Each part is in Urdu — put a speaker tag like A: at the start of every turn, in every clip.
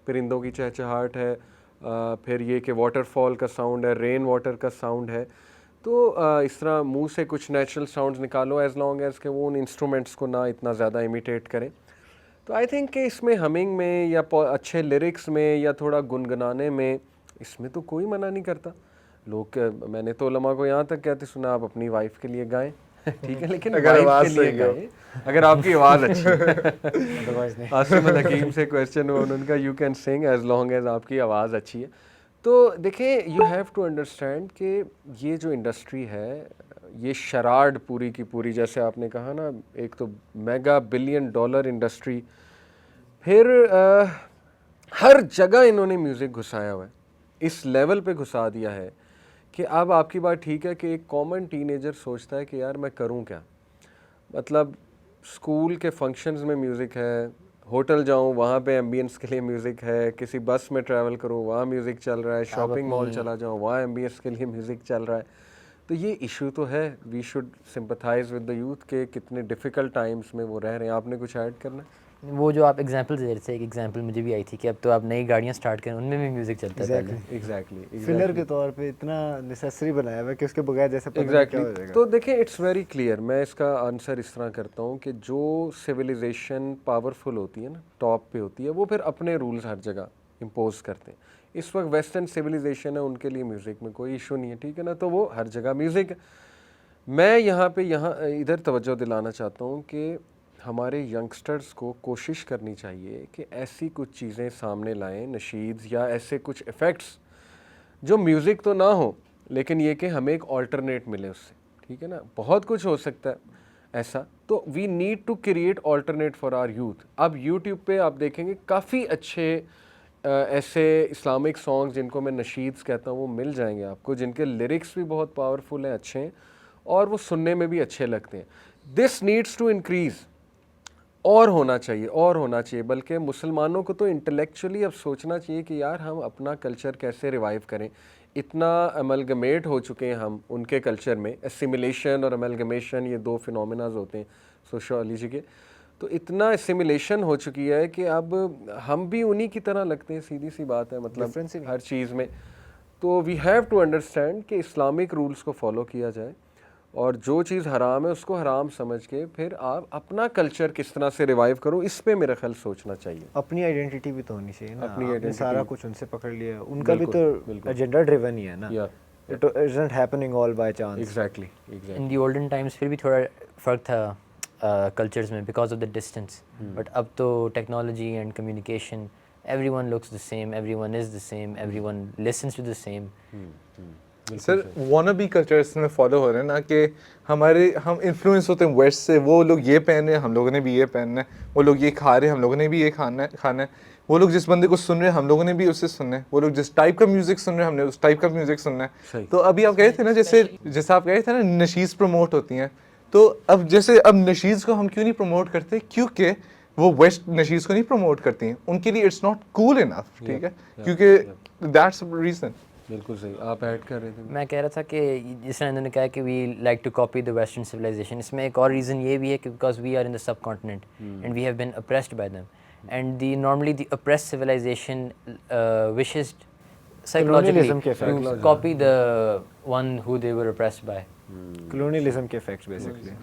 A: پرندوں کی چہچہاہٹ ہے, پھر یہ کہ واٹر فال کا ساؤنڈ ہے, رین واٹر کا ساؤنڈ ہے. تو اس طرح منہ سے کچھ نیچرل ساؤنڈز نکالو ایز لانگ ایز کہ وہ ان انسٹرومنٹس کو نہ اتنا زیادہ امیٹیٹ کریں. تو آئی تھنک کہ اس میں ہمنگ میں یا اچھے لیرکس میں یا تھوڑا گنگنانے میں اس میں تو کوئی منع نہیں کرتا. لوگ, میں نے تو علماء کو یہاں تک کہتے سنا آپ اپنی وائف کے لیے گائیں, ٹھیک ہے, لیکن وائف کے لیے گائیں اگر آپ کی آواز اچھی ہے. عاصم الحکیم سے کویسچن ہوا ان کا, یو کین سنگ ایز لانگ ایز آپ کی آواز اچھی ہے. تو دیکھیں یو ہیو ٹو انڈرسٹینڈ کہ یہ جو انڈسٹری ہے یہ شراڈ پوری کی پوری, جیسے آپ نے کہا نا, ایک تو میگا بلین ڈالر انڈسٹری, پھر ہر جگہ انہوں نے میوزک گھسایا ہوا ہے, اس لیول پہ گھسا دیا ہے کہ اب آپ کی بات ٹھیک ہے کہ ایک کامن ٹین ایجر سوچتا ہے کہ یار میں کروں کیا. مطلب اسکول کے فنکشنز میں میوزک ہے, ہوٹل جاؤں وہاں پہ ایمبینس کے لیے میوزک ہے, کسی بس میں ٹریول کروں وہاں میوزک چل رہا ہے, شاپنگ مال چلا جاؤں وہاں ایمبینس کے لیے میوزک چل رہا ہے. تو یہ ایشو تو ہے, we should sympathise with the youth کہ کتنے ڈیفیکلٹ ٹائمس میں وہ رہ رہے ہیں. آپ نے کچھ ایڈ کرنا ہے؟
B: وہ جو آپ ایگزامپل دے رہے تھے, ایک ایگزامپل مجھے بھی آئی تھی کہ اب تو آپ نئی گاڑیاں اسٹارٹ کریں ان میں بھی میوزک چلتا ہے پہلے.
A: ایگزیکٹلی
C: فلر کے طور پہ اتنا نیسیسری بنایا ہوا ہے کہ اس کے بغیر جیسے پتہ نہیں کیا ہو جائے گا.
A: تو دیکھیں اٹس ویری کلیئر, میں اس کا آنسر اس طرح کرتا ہوں کہ جو سویلائزیشن پاورفل ہوتی ہے نا, ٹاپ پہ ہوتی ہے, وہ پھر اپنے رولز ہر جگہ امپوز کرتے ہیں. اس وقت ویسٹرن سویلائزیشن ہے, ان کے لیے میوزک میں کوئی ایشو نہیں ہے, ٹھیک ہے نا, تو وہ ہر جگہ میوزک ہے. میں یہاں ادھر توجہ دلانا چاہتا ہوں کہ ہمارے ینگسٹرز کو کوشش کرنی چاہیے کہ ایسی کچھ چیزیں سامنے لائیں, نشیدز یا ایسے کچھ ایفیکٹس جو میوزک تو نہ ہو لیکن یہ کہ ہمیں ایک آلٹرنیٹ ملے اس سے, ٹھیک ہے نا. بہت کچھ ہو سکتا ہے ایسا, تو we need to create alternate for our youth. اب یوٹیوب پہ آپ دیکھیں گے کافی اچھے ایسے اسلامک سانگز جن کو میں نشیدز کہتا ہوں وہ مل جائیں گے آپ کو, جن کے لیرکس بھی بہت پاورفل ہیں, اچھے ہیں, اور وہ سننے میں بھی اچھے لگتے ہیں. دس نیڈس ٹو انکریز, اور ہونا چاہیے. بلکہ مسلمانوں کو تو انٹلیکچولی اب سوچنا چاہیے کہ یار ہم اپنا کلچر کیسے ریوائیو کریں. اتنا املگمیٹ ہو چکے ہیں ہم ان کے کلچر میں, اسیمیلیشن اور املگمیشن یہ دو فینومیناز ہوتے ہیں سوشیولوجی کے, تو اتنا اسیمیلیشن ہو چکی ہے کہ اب ہم بھی انہی کی طرح لگتے ہیں, سیدھی سی بات ہے, مطلب ہر چیز میں. تو وی ہیو ٹو انڈرسٹینڈ کہ اسلامک رولس کو فالو کیا جائے, اور جو چیز حرام ہے اس کو حرام سمجھ کے پھر آپ اپنا کلچر کس طرح سے ریوائیو کرو, اس پہ میرا خیال سوچنا چاہیے.
C: اپنی آئیڈینٹی بھی تو ہونی چاہیے نا,
A: اپنی
C: آپ نے سارا کچھ ان سے پکڑ لیا, ان کا بھی تو ایجنڈا ڈریون ہی ہے نا, it isn't happening all by chance.
A: Exactly
B: in the olden times پھر بھی تھوڑا فرق تھا کلچرز میں because of the distance, but اب تو technology and communication, everyone looks the same, everyone is the same, everyone listens to the same.
D: Sir wanna be culture اس میں فالو ہو رہے ہیں نا کہ ہم انفلوئنس ہوتے ہیں ویسٹ سے, وہ لوگ یہ پہن رہے ہیں ہم لوگوں نے بھی یہ پہننا ہے, وہ لوگ یہ کھا رہے ہیں ہم لوگوں نے بھی یہ کھانا ہے, وہ لوگ جس بندے کو سن رہے ہیں ہم لوگوں نے بھی اسے سننا ہے, وہ لوگ جس ٹائپ کا میوزک سن رہے ہیں ہم نے اس ٹائپ کا میوزک سننا ہے. تو ابھی آپ کہے تھے نا جیسے آپ کہے تھے نا نشیز پروموٹ ہوتی ہیں, تو اب نشیز کو ہم کیوں نہیں پروموٹ کرتے, کیونکہ وہ ویسٹ نشیز کو نہیں پروموٹ کرتی ہیں, ان کے لیے اٹس ناٹ کول انف, ٹھیک ہے, کیونکہ دیٹس ریزن.
A: بالکل صحیح, آپ ایڈ کر رہے تھے.
B: میں کہہ رہا تھا کہ جس طرح انہوں نے کہا کہ we like to copy the western civilisation, اس میں ایک اور ریزن یہ بھی ہے کہ because we are in the subcontinent and we have been oppressed by them, and normally the oppressed civilisation wishes psychologically to copy the one who they were oppressed by.
C: colonialism کے effects basically.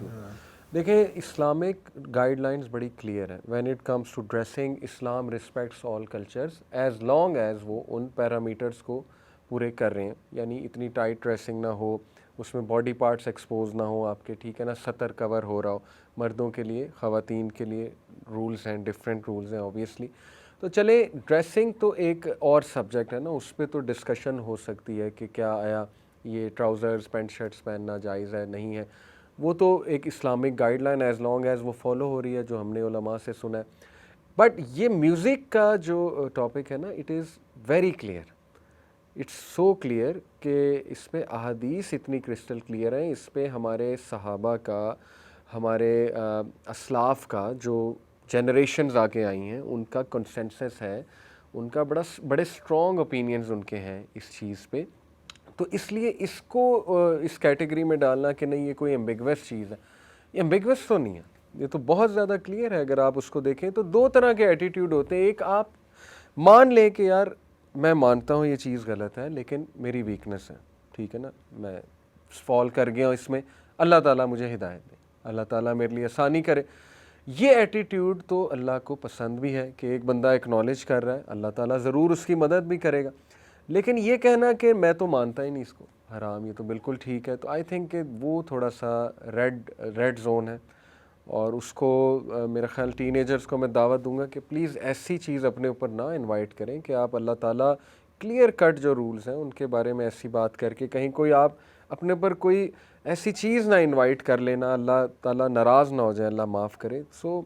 A: دیکھیں اسلامک گائیڈ لائنز بڑی کلیئر ہیں when it comes to dressing. Islam respects all cultures as long as وہ ان پیرامیٹرس کو پورے کر رہے ہیں, یعنی اتنی ٹائٹ ڈریسنگ نہ ہو, اس میں باڈی پارٹس ایکسپوز نہ ہو آپ کے, ٹھیک ہے نا, سطر کور ہو رہا ہو. مردوں کے لیے خواتین کے لیے رولز ہیں, ڈفرینٹ رولز ہیں اوبیسلی. تو چلیں ڈریسنگ تو ایک اور سبجیکٹ ہے نا, اس پہ تو ڈسکشن ہو سکتی ہے کہ کیا آیا یہ ٹراؤزرز پینٹ شرٹس پہننا جائز ہے نہیں ہے, وہ تو ایک Islamic guide line as long as وہ فالو ہو رہی ہے جو ہم نے علماء سے سنا ہے. بٹ یہ میوزک کا جو ٹاپک ہے نا, it is very clear, it's so clear کہ اس پہ احادیث اتنی کرسٹل کلیئر ہیں, اس پہ ہمارے صحابہ کا, ہمارے اسلاف کا جو جنریشنز آگے آئی ہیں ان کا کنسنسس ہے, ان کا بڑے اسٹرانگ اوپینینز ان کے ہیں اس چیز پہ. تو اس لیے اس کو اس کیٹیگری میں ڈالنا کہ نہیں یہ کوئی ایمبیگوس چیز ہے, یہ ایمبیگوس تو نہیں ہے, یہ تو بہت زیادہ کلیئر ہے. اگر آپ اس کو دیکھیں تو دو طرح کے ایٹیٹیوڈ ہوتے ہیں. ایک آپ مان لیں کہ یار میں مانتا ہوں یہ چیز غلط ہے لیکن میری ویکنس ہے, ٹھیک ہے نا, میں فال کر گیا ہوں اس میں, اللہ تعالیٰ مجھے ہدایت دے, اللہ تعالیٰ میرے لیے آسانی کرے. یہ ایٹیٹیوڈ تو اللہ کو پسند بھی ہے کہ ایک بندہ ایکنالج کر رہا ہے, اللہ تعالیٰ ضرور اس کی مدد بھی کرے گا. لیکن یہ کہنا کہ میں تو مانتا ہی نہیں اس کو, حرام, یہ تو بالکل ٹھیک ہے, تو آئی تھنک کہ وہ تھوڑا سا ریڈ زون ہے. اور اس کو میرا خیال ٹین ایجرز کو میں دعوت دوں گا کہ پلیز ایسی چیز اپنے اوپر نہ انوائٹ کریں کہ آپ اللہ تعالیٰ کلیئر کٹ جو رولز ہیں ان کے بارے میں ایسی بات کر کے کہیں کوئی آپ اپنے پر کوئی ایسی چیز نہ انوائٹ کر لینا, اللہ تعالیٰ ناراض نہ ہو جائے, اللہ معاف کرے. سو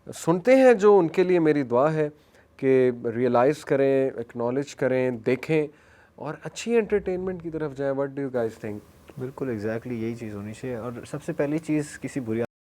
A: سنتے ہیں جو ان کے لیے میری دعا ہے کہ ریئلائز کریں, ایکنالج کریں, دیکھیں اور اچھی انٹرٹینمنٹ کی طرف جائیں. What do you guys think?
C: بالکل ایگزیکٹلی یہی چیز ہونی چاہیے. اور سب سے پہلی چیز کسی بری